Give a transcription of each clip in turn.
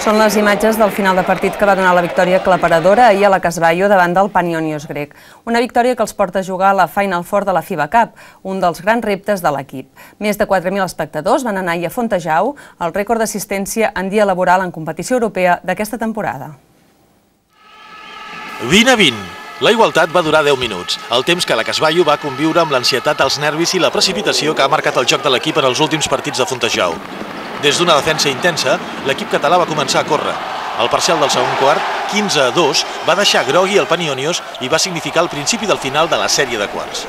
Són les imatges del final de partit que va donar la victòria aclaparadora ahir a la Casballo davant del Panionios grec. Una victòria que els porta a jugar a la Final Four de la FIBA Cup, un dels grans reptes de l'equip. Més de 4.000 espectadors van anar ahir a Fontejau, el rècord d'assistència en dia laboral en competició europea d'aquesta temporada. 20-20. La igualtat va durar 10 minuts, el temps que la Casballo va conviure amb l'ansietat, els nervis i la precipitació que ha marcat el joc de l'equip en els últims partits de Fontejau. Des d'una defensa intensa, l'equip català va començar a córrer. El parcial del segon quart, 15-2, va deixar grogui el Panionios i va significar el principi del final de la sèrie de quarts.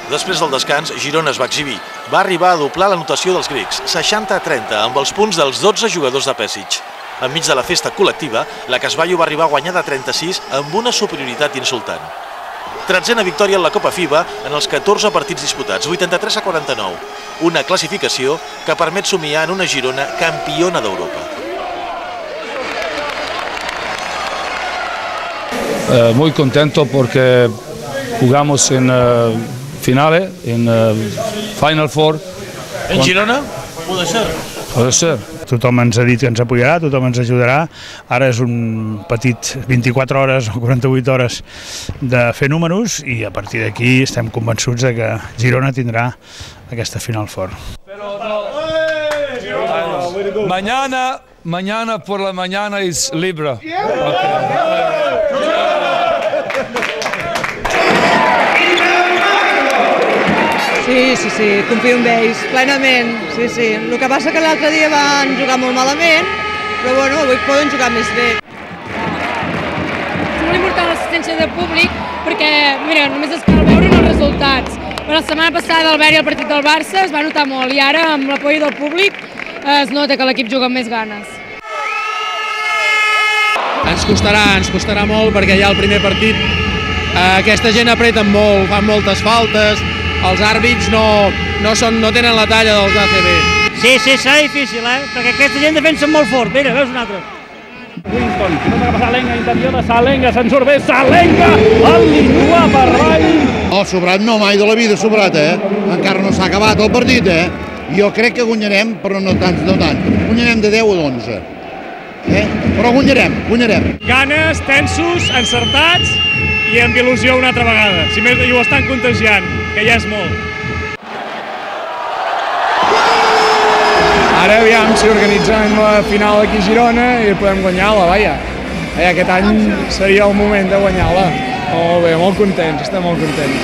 Després del descans, Girona es va exhibir. Va arribar a doblar la notació dels grecs, 60-30, amb els punts dels 12 jugadors de Pesic. Enmig de la festa col·lectiva, la Casballo va arribar a guanyar de 36 amb una superioritat insultant. 13a victòria en la Copa FIBA en els 14 partits disputats, 83-49. Una classificació que permet somiar en una Girona campiona d'Europa. Muy contento porque jugamos en finales, en Final Four. En Girona? Puede ser. Puede ser. Tothom ens ha dit que ens apoyarà, tothom ens ajudarà. Ara és un petit 24 hores o 48 hores de fer números i a partir d'aquí estem convençuts de que Girona tindrà aquesta Final Four. Mañana por la mañana es libre. Sí, confio en ells, plenament, sí. El que passa que l'altre dia van jugar molt malament, però bueno, avui poden jugar més bé. És molt important l'assistència de públic perquè, mira, només es cal veure els resultats. Però la setmana passada al veure el partit del Barça es va notar molt i ara amb l'apoyo del públic es nota que l'equip juga amb més ganes. Ens costarà molt perquè ja el primer partit aquesta gent apreta molt, fan moltes faltes, els àrbits no tenen la talla dels ACB. Sí, serà difícil, perquè aquesta gent defensa molt fort. Mira, veus un altre. Winston, pilota cap a Salenga, interior de Salenga, se'n surt bé, Salenga, el lituà per avall. Sobrat no, mai de la vida sobrat, Encara no s'ha acabat el partit, Jo crec que guanyarem, però no tant. Guanyarem de 10 o d'11. Però guanyarem. Ganes, tensos, encertats i amb il·lusió una altra vegada. Si més ho estan contagiant, que ja és molt. Ara aviam si organitzem la final aquí a Girona i podem guanyar-la, vaja. Aquest any seria el moment de guanyar-la. Molt bé, molt contents, estem molt contents.